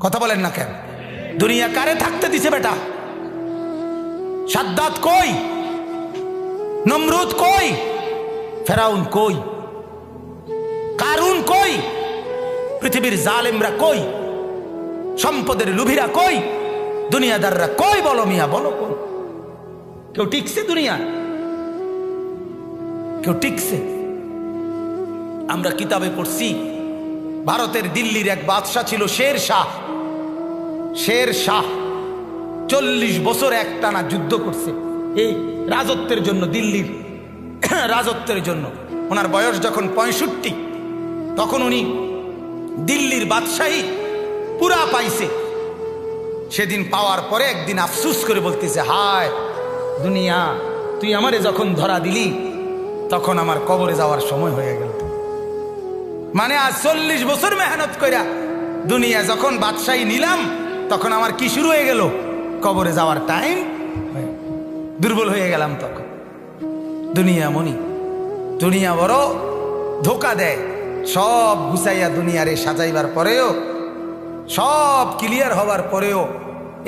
কথা বলেন না কেন? দুনিয়া কারে থাকতে দিছে বেটা? সাদ্দাত কই? নমরুদ কই? ফেরাউন কই? কারুন কই? পৃথিবীর জালেমরা কই? সম্পদের লুভিরা কই? দুনিয়াদাররা কই? বলো মিয়া, বলো কই? কেউ টিকছে দুনিয়া? কেউ টিকছে? আমরা কিতাবে পড়ছি ভারতের দিল্লির এক বাদশাহ ছিল শের শাহ। শের শাহ 40 বছর একটানা যুদ্ধ করছে এই রাজত্বের জন্য, দিল্লির রাজত্বের জন্য। ওনার বয়স যখন 65, তখন উনি দিল্লির বাদশাহী পুরা পাইছে। সেদিন পাওয়ার পরে একদিন আফসুস করে বলতেছে, হায় দুনিয়া, তুই আমারে যখন ধরা দিলি তখন আমার কবরে যাওয়ার সময় হয়ে গেল। মানে আজ 40 বছর মেহনত কইরা দুনিয়া যখন বাদশাহী নিলাম, তখন আমার কি শুরু হয়ে গেল? কবরে যাওয়ার টাইম। দুর্বল হয়ে গেলাম তখন। দুনিয়া মনি, দুনিয়া বড় ধোকা দেয়। সব গুছাইয়া দুনিয়ারে সাজাইবার পরেও, সব ক্লিয়ার হবার পরেও,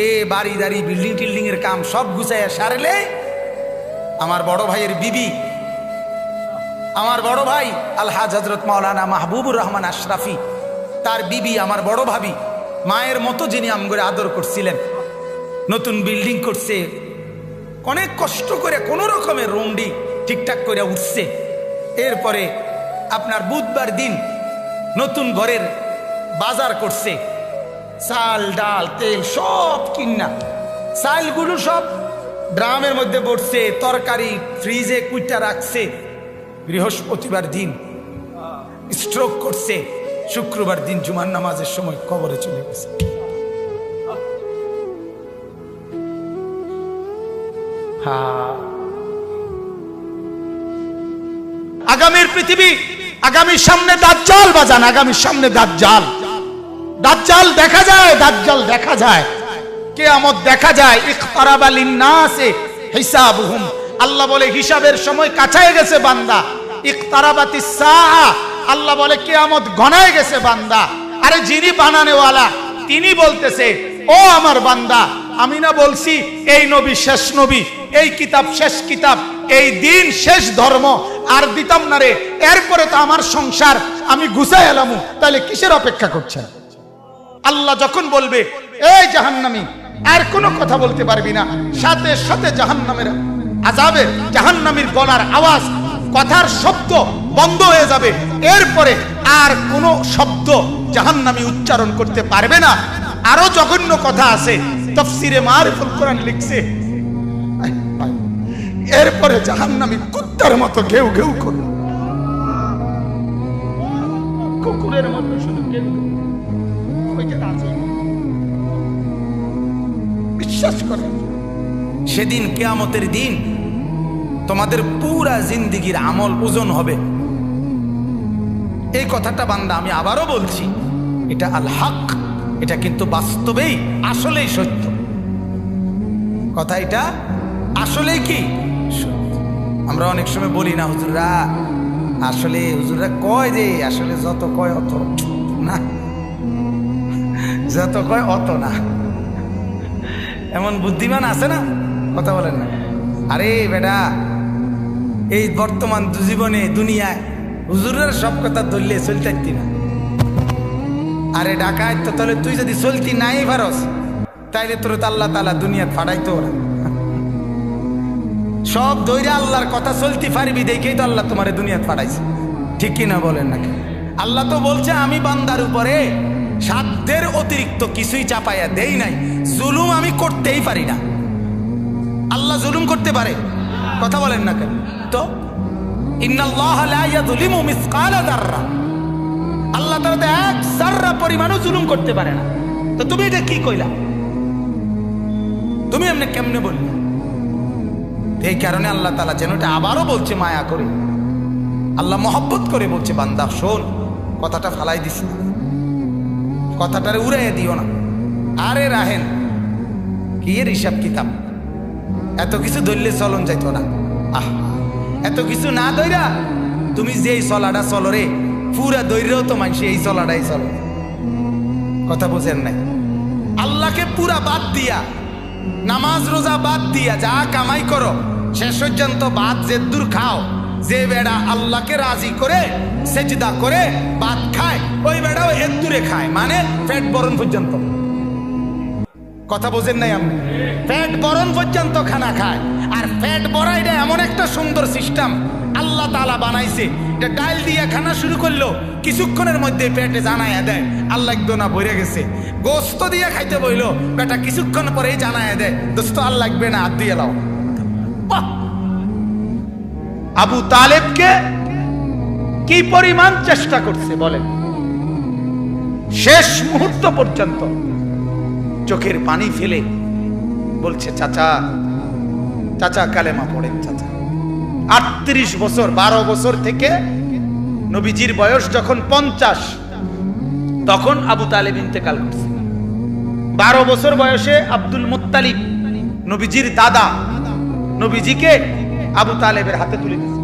এ বাড়ি দাড়ি বিল্ডিং টিল্ডিং এর কাম সব গুছাইয়া সারলে আমার বড় ভাইয়ের বিবি, আমার বড় ভাই আলহাজ হযরত মাওলানা মাহবুবুর রহমান আশরাফি, তার বিবি আমার বড় ভাবি, মায়ের মতো যিনি আমগরে আদর করছিলেন, নতুন বিল্ডিং করছে, অনেক কষ্ট করে কোন রকমের রুমডি ঠিকঠাক করে উঠছে। এরপরে আপনার বুধবার দিন নতুন ঘরের বাজার করছে, চাল ডাল তেল সব কিনা, চালগুলো সব ড্রামের মধ্যে পড়ছে, তরকারি ফ্রিজে কুইটা রাখছে। বৃহস্পতিবার দিন স্ট্রোক করছে, শুক্রবার দিন জুমার নামাজের সময় কবরে চলে গেছে। আগামীর পৃথিবী, আগামীর সামনে দাজ্জাল বাজান, আগামীর সামনে দাজ্জাল। দাজ্জাল দেখা যায়, দাজ্জাল দেখা যায়, কিয়ামত দেখা যায়। ইকতারাবা লিন্নাসে হিসাবুহুম, আল্লাহ বলে হিসাবের সময় কাছায় গেছে বান্দা। ইকতারাবাতিস সাআ, আল্লাহ বলে কিয়ামত ঘনায় গেছে বান্দা। আরে যিনি বানানেওয়ালা তিনি বলতেছে, ও আমার বান্দা, আমি না বলছি এই নবী শেষ নবী, এই কিতাব শেষ কিতাব, এই দিন শেষ ধর্ম, আর দিতাম না রে। এরপরে তো আমার সংসার আমি গুছাই এলাম, তাহলে কিসের অপেক্ষা করছেন? আল্লাহ যখন বলবে এই জাহান্নামী, আর কোনো কথা বলতে পারবি না, সাথে সাথে জাহান্নামের আযাবের, জাহান্নামীর গলার আওয়াজ, কথার শব্দ বন্ধ হয়ে যাবে। এরপরে আর কোনো শব্দ জাহান্নামী উচ্চারণ করতে পারবে না। আরো জঘন্য কথা আছে, তাফসীরে মারিফুল কোরআন লিখছে, এরপরে জাহান্নামী কুত্তার মতো ঘেউ ঘেউ করবে, কুকুরের মতো শুধু ঘেউ ঘেউ। বিশ্বাস করেন, সেদিন কিয়ামতের দিন তোমাদের পুরা জিন্দেগির আমল ওজন হবে। এই কথাটা বান্দা আমি আবারও বলছি, এটা আল হক, এটা কিন্তু বাস্তবেই আসলেই সত্য কথা। এটা আসলেই কি আমরা অনেক সময় বলি না, হুজুররা আসলে, হুজুররা কয় যে আসলে যত কয় অত না, যত কয় অত না। এমন বুদ্ধিমান আছে না, কথা বলেন না। আরে বেটা, এই বর্তমান জীবনে দুনিয়ায় হুজুরের সব কথা ধরলে চলতে না। আরে ডাকায় তো, তাহলে তুই যদি চলতি নাই পারস, তাইলে তোর তো আল্লাহ তাআলা দুনিয়া ফাড়াইতো ওরা। সব দইরা আল্লাহর কথা চলতে পারবি দেখেই তো আল্লাহ তোমারে দুনিয়া ফাড়াইছে, ঠিক কিনা বলেন নাকি? আল্লাহ তো বলছে আমি বান্দার উপরে সাধ্যের অতিরিক্ত কিছুই চাপাইয়া দেই নাই, জুলুম আমি করতেই পারি না। আল্লাহ জুলুম করতে পারে? কথা বলেন না কেন? তো ইন্নাল্লাহা লা ইয়াযলিমু মিসকালা যাররা, আল্লাহ তাআলা তো এক যাররা পরিমাণও জুলুম করতে পারে না। তো তুমি এটা কি কইলা? তুমি এমনি কেমনে বললে? এই কারণে আল্লাহ তাআলা যেন এটা আবারও বলছে মায়া করে, আল্লাহ মহব্বত করে বলছে, বান্দা শোন, কথাটা ফালাই দিস না, কথাটারে উড়াইয়া দিও না। আরে রাহেন কি এর হিসাব কিতাব, এত কিছু ধরলে চলন যাইতো না। আহ, এত কিছু না ধইরা তুমি যে চলাটা চলো রে, পুরা দৈরেও তো মানুষ এই চলাটাই চলো। কথা বোঝেন নাই? আল্লাহকে পুরা বাদ দিয়া, নামাজ রোজা বাদ দিয়া যা কামাই করো শেষ পর্যন্ত বাদ যে দূর খাও, যে বেড়া আল্লাহকে রাজি করে সেজদা করে বাদ খায় ওই বেড়াও এর দূরে খায়, মানে পেট বরণ পর্যন্ত। কথা বোঝেন নাই? আমি পেট বরণ পর্যন্ত খানা খায়। আর পেট ভরা এটা এমন একটা সুন্দর সিস্টেম আল্লাহ তাআলা বানাইছে, এটা ডাল দিয়ে খানা শুরু করলো কিছুক্ষণের মধ্যে পেটে জানায়া দেয় আল্লাহ একদোনা ভরে গেছে। গোস্ত দিয়ে খাইতে বইলো বেটা কিছুক্ষণ পরেই জানায়া দেয় দোস্ত আর লাগবে না, হাত দিয়ে লাও। আবু তালেবকে কি পরিমাণ চেষ্টা করছে বলেন, শেষ মুহূর্ত পর্যন্ত চোখের পানি ফেলে বলছে চাচা, চাচা কালেমা পড়েন চাচা। 38 বছর, 12 বছর থেকে নবীজির বয়স যখন 50 তখন আবু তালেব ইন্তেকাল করছে। 12 বছর বয়সে আব্দুল মুত্তালিব নবীজির দাদা নবীজিকে আবু তালেবের হাতে তুলে দিয়েছে,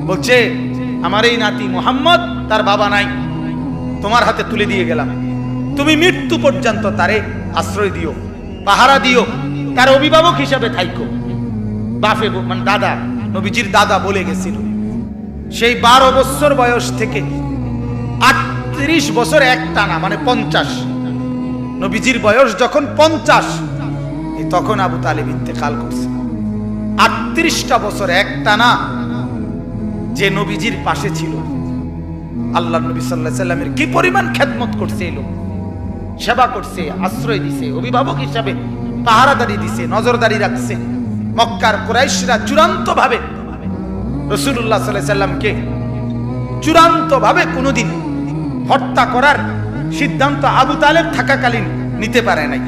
বলছে আমার এই নাতি মুহাম্মদ, তার বাবা নাই, তোমার হাতে তুলে দিয়ে গেলাম, তুমি মৃত্যু পর্যন্ত তারে আশ্রয় দিও, পাহারা দিও, তার অভিভাবক হিসাবে থাইকো। বাপে মানে দাদা, নবীজির দাদা বলে গেছিল। সেই 12 বছর বয়স থেকে 38 বছর একটানা মানে 50, নবীজির বয়স যখন 50 তখন আবু তালেব ইন্তেকাল করছে। 38টা বছর একটানা যে নবীজির পাশে ছিল, আল্লাহ নবী সাল্লাল্লাহু আলাইহি সাল্লামের কি পরিমাণ খেদমত করছে, এই লোক সেবা করছে, আশ্রয় দিছে, অভিভাবক হিসাবে পাহারাদারি দিছে, নজরদারি রাখছে। মক্কার কুরাইশরা চূড়ান্ত ভাবে রাসূলুল্লাহ সাল্লাল্লাহু আলাইহি সাল্লামকে চূড়ান্ত ভাবে কোনোদিন হত্যা করার সিদ্ধান্ত আবু তালেব থাকাকালীন নিতে পারে নাই।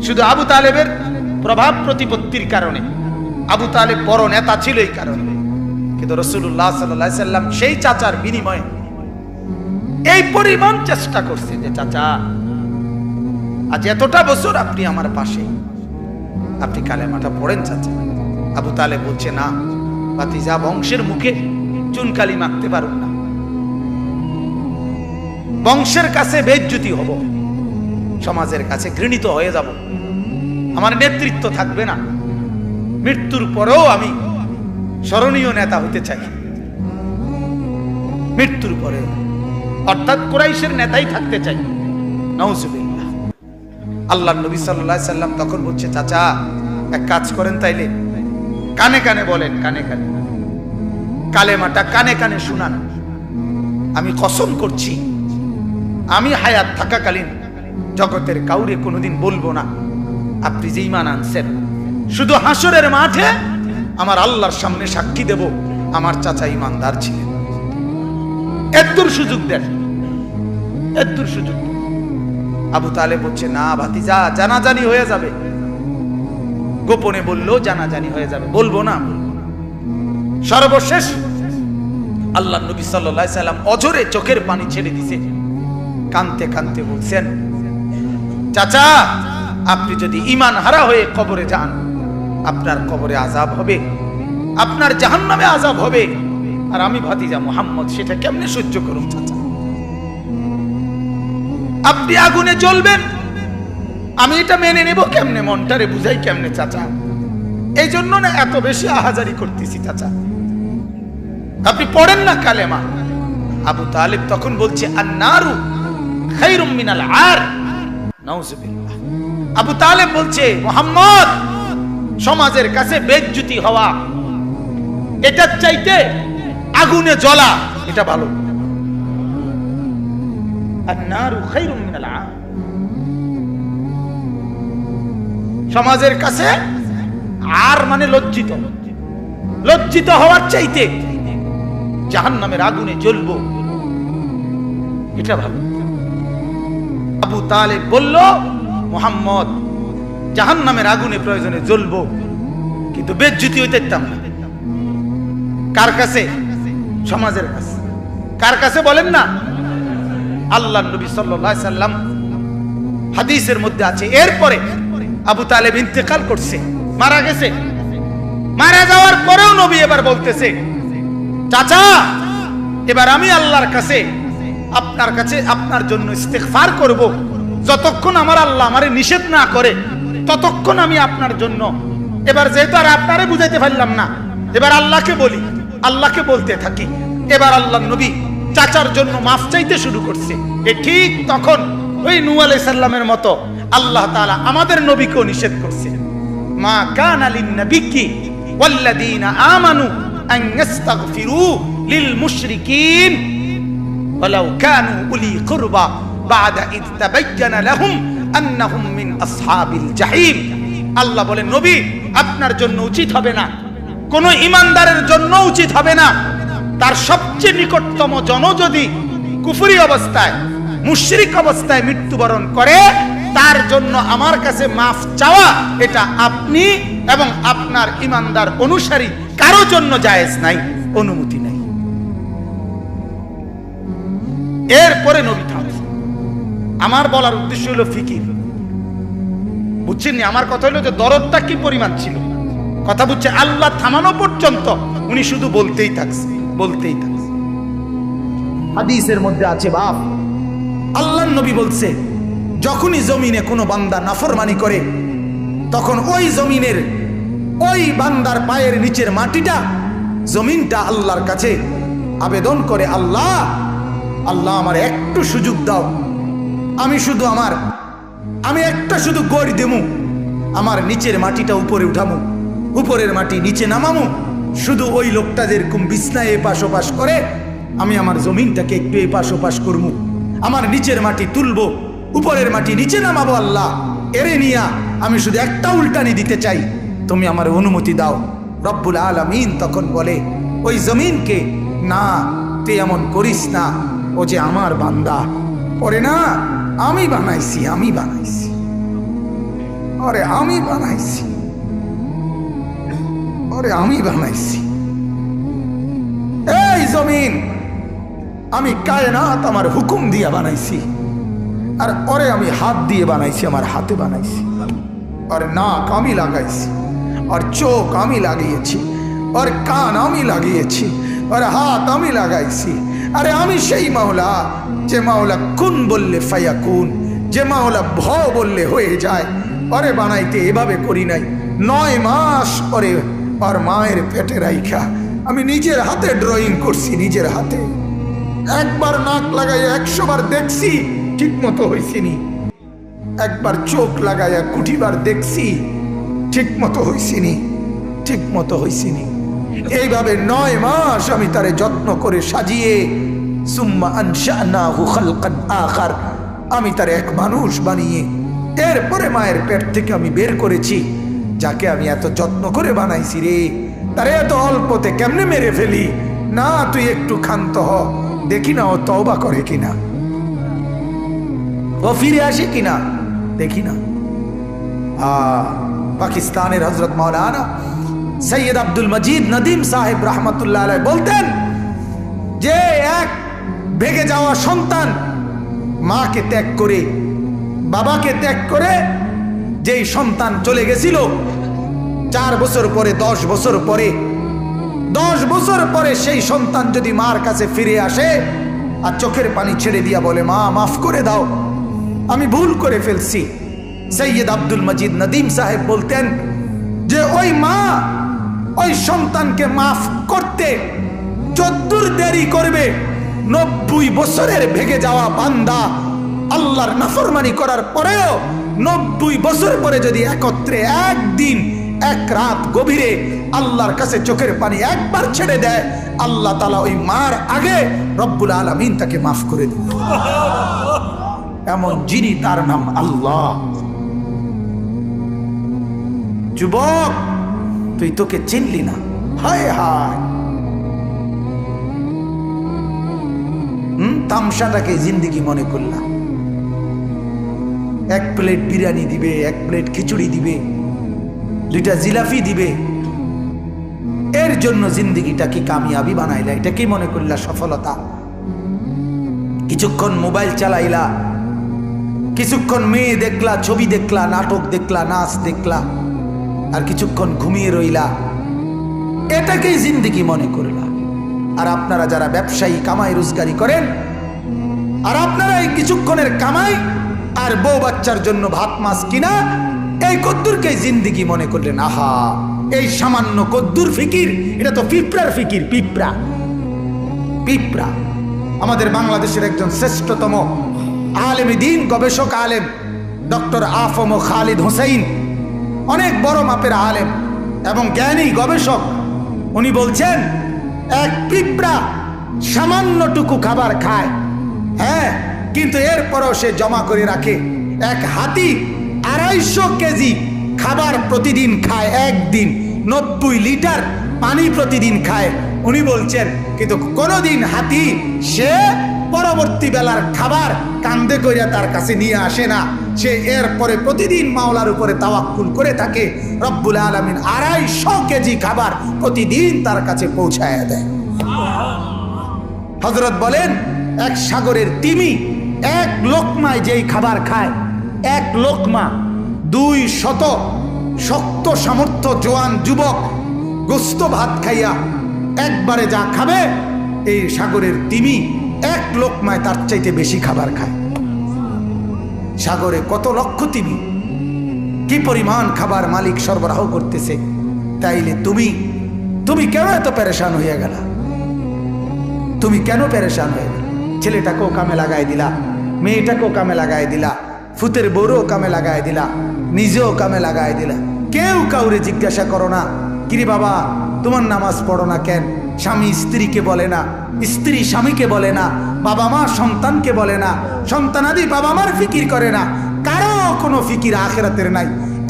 শুধু আবু তালেবের প্রভাব প্রতিপত্তির কারণে, আবু তালেব বড় নেতা ছিল এই কারণে, কিন্তু রাসূলুল্লাহ সাল্লাল্লাহু আলাইহি সাল্লাম সেই চাচার বিনিময়ে এই পরিমাণ চেষ্টা করছে যে চাচা আজ এতটা বছর আপনি আমার পাশে, আপনি কালেমাটা পড়েন চাচা। আবু তালেব বলছে না ভাতিজা, বংশের মুখে চুনকালি মাখতে পারুন না, বংশের কাছে বেইজ্জতি হব, সমাজের কাছে ঘৃণিত হয়ে যাব, আমার নেতৃত্ব থাকবে না, মৃত্যুর পরেও আমি স্মরণীয় নেতা হতে চাই, মৃত্যুর পরে অর্থাৎ কুরাইশের নেতাই থাকতে চাই। নাউজুবিল্লাহ। আল্লাহর নবী সাল্লাল্লাহু আলাইহি সাল্লাম তখন বলছে চাচা এক কাজ করেন, তাইলে কানে কানে বলেন, কানে কানে কালেমাটা কানে কানে শুনান। আমি কসম করছি আমি হায়াত থাকাকালীন জগতের কাউরে কোনোদিন বলবো না আপনি যে ঈমান আনছেন, শুধু হাসরের মাঠে আমার আল্লাহর সামনে সাক্ষী দেব আমার চাচা ঈমানদার ছিলেন। এতদূর সুযোগ দেন, এতদূর সুযোগ। আবু তালেব বলছে না ভাতিজা, জানাজানি হয়ে যাবে, গোপনে বললেও জানাজানি হয়ে যাবে, বলবো না। সর্বশেষ আল্লাহ নবী সাল্লাল্লাহু আলাইহি সাল্লাম অঝরে চোখের পানি ছেড়ে দিছে, কাঁদতে কাঁদতে বলছেন চাচা আপনি যদি ঈমান হারা হয়ে কবরে যান, আপনার কবরে আযাব হবে, আপনার জাহান্নামে আযাব হবে, আর আমি ভাতিজা মুহাম্মদ সেটা কেমনে সহ্য করুন চাচা? আপনি আগুনে জ্বলবেন, আমি এটা মেনে নেব কেমনে, মনটারে বুঝাই কেমনে চাচা? এই জন্য না এত বেশি আহাজারি করতেছি চাচা, আপনি পড়েন না কালেমা। আবু তালেব তখন বলছে আন-নারু খায়রুম মিনাল আর। নাউজুবিল্লাহ। আবু তালেব বলছে মুহাম্মদ, সমাজের কাছে বেইজ্জতি হওয়া এটার চাইতে আগুনে জ্বলা এটা ভালো। আন-নারু খায়রুম মিনাল আর। সমাজের কাছে আর মানে লজ্জিত, লজ্জিত হওয়ার চাইতে জাহান্নামের আগুনে জ্বলবো এটা ভালো। আবু তালেব বলল মুহাম্মদ জাহান্নামের আগুনে প্রয়োজনে জ্বলবো, কিন্তু বেইজ্জতি হইতে দিতাম না। কার কাছে? সমাজের কাছে। কার কাছে বলেন না? আল্লাহর নবী সাল্লাল্লাহু আলাইহি সাল্লাম হাদিসের মধ্যে আছে এরপরে আবু তালেব ইন্তেকাল করছে, মারা গেছে। মারা যাওয়ার পরেও নবী এবার বলতেছে চাচা এবার আমি আল্লাহর কাছে আপনার কাছে আপনার জন্য ইস্তেগফার করব। যতক্ষণ আমার আল্লাহ আমারে নিষেধ না করে ততক্ষণ আমি আপনার জন্য। এবার যেহেতু আর আপনারে বুঝাইতে পারলাম না, এবার আল্লাহকে বলি, আল্লাহকে বলতে থাকি। এবার আল্লাহর নবী চাচার জন্য মাফ চাইতে শুরু করছে। ঠিক তখন ওই নূহ আলাইহিস সালামের মতো আল্লাহ তাআলা আমাদের নবীকেও নিষেধ করছে, মা কানা লিন নাবিয়্যি ওয়াল্লাযীনা আমানু আন ইস্তাগফিরু লিল মুশরিকিন ওয়ালাউ কানু উলি কুরবা বা'দা ইয তাবায়্যানা লাহুম আন্নাহুম মিন আসহাবিল জাহিম। আল্লাহ বলেন, নবী আপনার জন্য উচিত হবে না, কোন ঈমানদারের জন্য উচিত হবে না, তার সবচেয়ে নিকটতম জন যদি কুফরি অবস্থায় মুশরিক অবস্থায় মৃত্যুবরণ করে, তার জন্য আমার কাছে মাফ চাওয়া এটা আপনি এবং আপনার ঈমানদার অনুসারী কারো জন্য জায়েজ নাই, অনুমতি নাই। এরপরে নবী থামছে। আমার বলার উদ্দেশ্য হলো ফিকির, বুঝছেন? আমার কথা হলো যে দরদটা কি পরিমাণ ছিল, কথা বুঝছে? আল্লাহ থামানো পর্যন্ত উনি শুধু বলতেই থাকছে, বলতেই থাকছে। হাদিসের মধ্যে আছে, বাপ আল্লাহর নবী বলছে, যখনই জমিনে কোনো বান্দা নাফরমানি করে তখন ওই জমিনের ওই বান্দার পায়ের নিচের মাটিটা, জমিনটা আল্লাহর কাছে আবেদন করে, আল্লাহ আল্লাহ আমার একটু সুযোগ দাও, আমি একটা শুধু গড় দেমু, আমার নিচের মাটিটা উপরে উঠামু, উপরের মাটি নিচে নামামু, শুধু ওই লোকটা যেরকম বিছনায় এপাশ ওপাশ করে আমি আমার জমিনটাকে একটু এপাশ ওপাশ করবো, আমার নিচের মাটি তুলবো, উপরের মাটি নিচে নামাবো, আল্লাহ এরে নিয়া আমি শুধু একটা উল্টানি দিতে চাই, তুমি আমার অনুমতি দাও। রব্বুল আলামিন তখন বলে ওই জমিনকে, না তুই এমন করিস না, ও যে আমার বান্দা, ওরে না আমি বানাইছি, আরে আমি বানাইছি, এই জমিন আমি কায়নাত আমার হুকুম দিয়ে বানাইছি, আর ওরে আমি হাত দিয়ে বানাইছি, আমার হাতে বানাইছি, আর নাক আমি লাগাইছি, আর চোখ আমি লাগিয়েছি, আর কান আমি লাগিয়েছি, আর হাত আমি লাগাইছি। আরে আমি সেই মাওলা, যে মাওলা কুন বললে ফায়াকুন, যে মাওলা ভ বললে হয়ে যায়। ওরে বানাইতে এভাবে করি নাই, 9 মাস পরে আর মায়ের পেটে রাইখা আমি নিজের হাতে ড্রয়িং করছি, নিজের হাতে একবার নাক লাগাইয়া 100 বার দেখছি, ঠিক মতো হয়েছিনি, একবার চোখ লাগাইয়া কুটিবার দেখছি, ঠিক মতো হয়েছিনি। এইভাবে 9 মাস আমি তারে যত্ন করে সাজিয়ে, সুম্মা আনশানাহু খালকান আখার, আমি তার এক মানুষ বানিয়ে এরপরে মায়ের পেট থেকে আমি বের করেছি। যাকে আমি এত যত্ন করে বানাইছি রে, তারে এত অল্পতে কেমনে মেরে ফেলি? না তুই একটু ক্ষান্ত হ, দেখি না ও তওবা করে কিনা, ও ফিরে আসে কিনা, দেখি না। পাকিস্তানের হযরত মাওলানা সৈয়দ আব্দুল মজিদ নদীম সাহেব রহমতুল্লাহ আলাইহি বলতেন যে এক ভেগে যাওয়া সন্তান মাকে ত্যাগ করে, বাবাকে ত্যাগ করে যেই সন্তান চলে গেছিল, 4 বছর পরে 10 বছর পরে 10 বছর পরে সেই সন্তান যদি মার কাছে ফিরে আসে আর চোখের পানি ছেড়ে দিয়া বলে, মা মাফ করে দাও, আমি ভুল করে ফেলছি, সৈয়দ আব্দুল মজিদ নদীম সাহেব বলতেন যে ওই মা ওই সন্তানকে মাফ করতে যদ্দূর দেরি করবে, 90 বছরের ভেগে যাওয়া বান্দা আল্লাহর নাফরমানি করার পরেও 90 বছর পরে যদি একত্রে একদিন এক রাত গভীরে আল্লাহর কাছে চোখের পানি একবার ছেড়ে দেয়, আল্লাহ তাআলা ওই মার আগে রব্বুল আলামিন তাকে মাফ করে দিন। এমন যিনি, তার নাম আল্লাহ। যুবক তুই তোকে চিনলি না, হায় হায়, তামসাটাকে জিন্দেগি মনে করলাম। 1 প্লেট বিরিয়ানি দিবে, 1 প্লেট খিচুড়ি দিবে, 2টা জিলাপি দিবে, এর জন্য জিন্দেগিটা কি কামিয়াবি বানাইলা? এটা কি মনে করলা সফলতা? কিছুক্ষণ মোবাইল চালাইলা, কিছুক্ষণ মেয়ে দেখলা, ছবি দেখলা, নাটক দেখলা, নাচ দেখলা, আর কিছুক্ষণ ঘুমিয়ে রইলা, এটাকেই জিন্দেগি মনে করলা। আর আপনারা যারা ব্যবসায়ী কামাই রোজগারি করেন, আর আপনারা এই কিছুক্ষণের কামাই আর বউ বাচ্চার জন্য ভাত মাছ কিনা এই কদ্দুরকে জিন্দিগি মনে করলেন। আহা, এই সামান্য কদ্দুর ফিকির, এটা তো পিঁপড়ার ফিকির। পিঁপড়া পিঁপড়া। আমাদের বাংলাদেশের একজন শ্রেষ্ঠতম আলেমে দ্বীন, গবেষক আলেম ডক্টর আফম খালিদ হোসেন, অনেক বড় মাপের আলেম এবং জ্ঞানী গবেষক, উনি বলছেন এক পিঁপড়া সামান্যটুকু খাবার খায়, হ্যাঁ, কিন্তু এরপরও সে জমা করে রাখে। এক হাতি 250 কেজি খাবার প্রতিদিন খায়, একদিন 90 লিটার পানি প্রতিদিন খায়। উনি বলছেন কিন্তু কোনোদিন হাতি সে পরবর্তী বেলার খাবার কান্দে কইরা তার কাছে নিয়ে আসে না। সে এরপরে প্রতিদিন মাওলার উপরে তাওয়াক্কুল করে থাকে। রব্বুল আলামিন 250 কেজি খাবার প্রতিদিন তার কাছে পৌঁছায় দেয়। হযরত বলেন এক সাগরের তিমি এক লোকমায় যেই খাবার খায়, এক লোকমা 200 শক্ত সামর্থ্য জোয়ান যুবক গোস্ত ভাত খাইয়া একবারে যা খাবে, এই সাগরের তিমি এক লোকমায় তার চাইতে বেশি খাবার খায়। সাগরে কত লক্ষ তিমি, কি পরিমাণ খাবার মালিক সরবরাহ করতেছে। তাইলে তুমি কেন এত পেরেশান হইয়া গেলা? তুমি কেন পেরেশান হয়ে গেল? ছেলেটাকেও কামে লাগাই দিলা, মেয়েটাকেও কামে লাগাই দিলা, ফুতের বউরও কামে লাগাই দিলা, নিজেও কামে লাগাই দিলা। কেউ কাউরে জিজ্ঞাসা করো না, কিরে বাবা তোমার নামাজ পড়ো না কেন? স্বামী স্ত্রীকে বলে না, স্ত্রী স্বামীকে বলে না, বাবা মা সন্তানকে বলে না, সন্তানাদি বাবা মার ফিকির করে না, কারো কোনো ফিকির আখিরাতের নাই।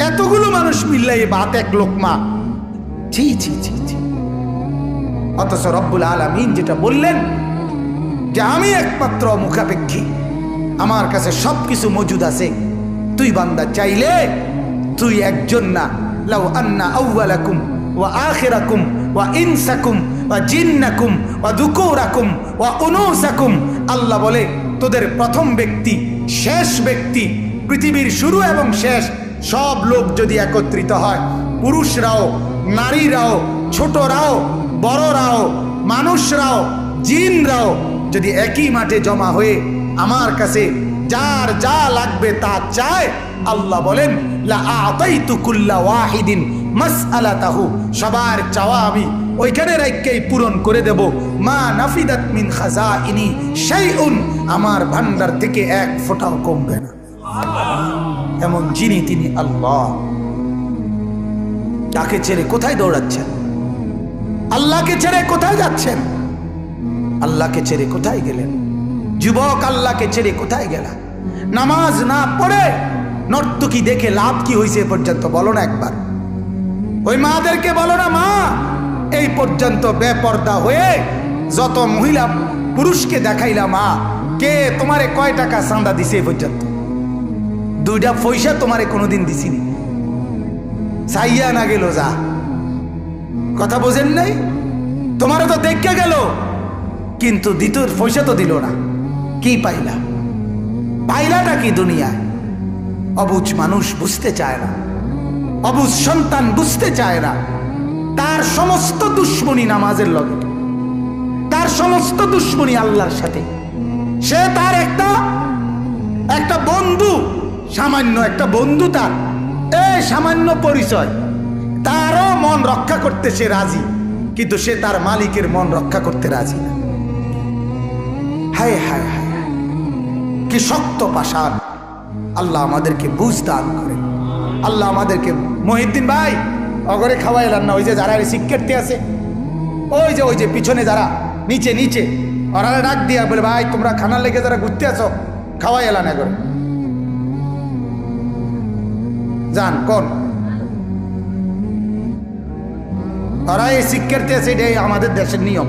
এতগুলো মানুষ মিললে এই ভাত এক লোকমা, ছি ছি ছি ছি। অথচ রব্বুল আলামিন যেটা বললেন যে আমি একমাত্র মুখাপেক্ষী, আমার কাছে সবকিছু মজুদ আছে। তুই বান্দা চাইলে তুই একজন না, লাউ আন্না আউয়ালাকুম ওয়া আখিরাকুম ওয়া ইনসাকুম ওয়া জিন্নাকুম ওয়া যুকুরাকুম ওয়া উনুসাকুম, আল্লাহ বলে তোদের প্রথম ব্যক্তি, শেষ ব্যক্তি, পৃথিবীর শুরু এবং শেষ সব লোক যদি একত্রিত হয়, পুরুষরাও নারীরাও ছোটরাও বড়রাও মানুষরাও জিনরাও যদি একই মাঠে জমা হয়ে আমার কাছে যার যা লাগবে তা চায়, আল্লাহ বলেন লা আতাইতু কুল্লা ওয়াহিদিন মাসআলাতাহু, সবার চাওয়া আমি ওইখানে রাখকেই পূরণ করে দেব। মা নাফিদাত মিন খাজাইনি শাইউন, আমার ভান্ডার থেকে এক ফোঁটাও কমবে না। এমন যিনি তিনি আল্লাহ। তাকে ছেড়ে কোথায় দৌড়াচ্ছেন? আল্লাহকে ছেড়ে কোথায় যাচ্ছেন? আল্লাহকে ছেড়ে কোথায় গেলেন? যুবক, আল্লাহকে ছেড়ে কোথায় গেলা? নামাজ না পড়ে নর্তকী দেখে লাভ কি হয়েছে পর্যন্ত বলো না একবার। ওই মাদেরকে বলো না, মা এই পর্যন্ত বেপর্দা হয়ে যত মহিলা পুরুষকে দেখাইলা, মা কে তোমারে কয় টাকা চাঁদা দিছে এই পর্যন্ত? 2টা পয়সা তোমারে কোনোদিন দিছিনি, চাইয়া না গেল যা। কথা বোঝেন নাই? তোমারও তো দেখে গেল, কিন্তু দ্বিতীয় পয়সা তো দিল না। কি পাইলা? পাইলাটা কি দুনিয়ায়? অবুঝ মানুষ বুঝতে চায় না, অবুঝ সন্তান বুঝতে চায় না। তার সমস্ত দুশ্মনী নামাজের লগে, তার সমস্ত দুশ্মনী আল্লাহর সাথে। সে তার একটা বন্ধু, সামান্য একটা বন্ধু, তার এই সামান্য পরিচয়, তারও মন রক্ষা করতে সে রাজি, কিন্তু সে তার মালিকের মন রক্ষা করতে রাজি না। হায় হায় হায়, কি শক্ত পাষাণ। আল্লাহ আমাদেরকে বুঝ দান করেন। আল্লাহ আমাদেরকে, মহিউদ্দিন ভাই অগরে খাওয়াইলাম না, ওই যে যারা শিক্ষার্থী আছে, ওই যে পিছনে যারা নিচে ওরা ডাক দিয়া বলে, ভাই তোমরা খানার লেগে যারা ঘুরতে আছো খাওয়াই এলাম এগরে যান। কোন ওরা এই শিক্ষার্থী আছে, এটাই আমাদের দেশের নিয়ম।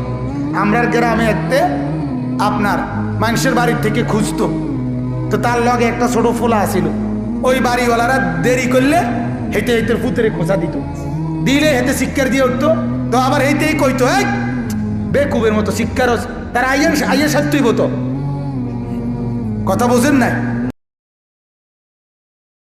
আমরা গ্রামে একতে আপনার মানুষের বাড়ির থেকে খুঁজতো, তো তার লগে একটা ছোট ফোলা আছিল, ওই বাড়িওয়ালারা দেরি করলে হেঁটে হেঁটে ফুতেরে খোঁচা দিত, দিলে হেঁটে শিক্ষার দিয়ে উঠতো, তো আবার হেঁটেই কইতো এই বেকুবের মতো শিক্ষার, তার আইয়ের সাথেই হতো। কথা বোঝেন নাই?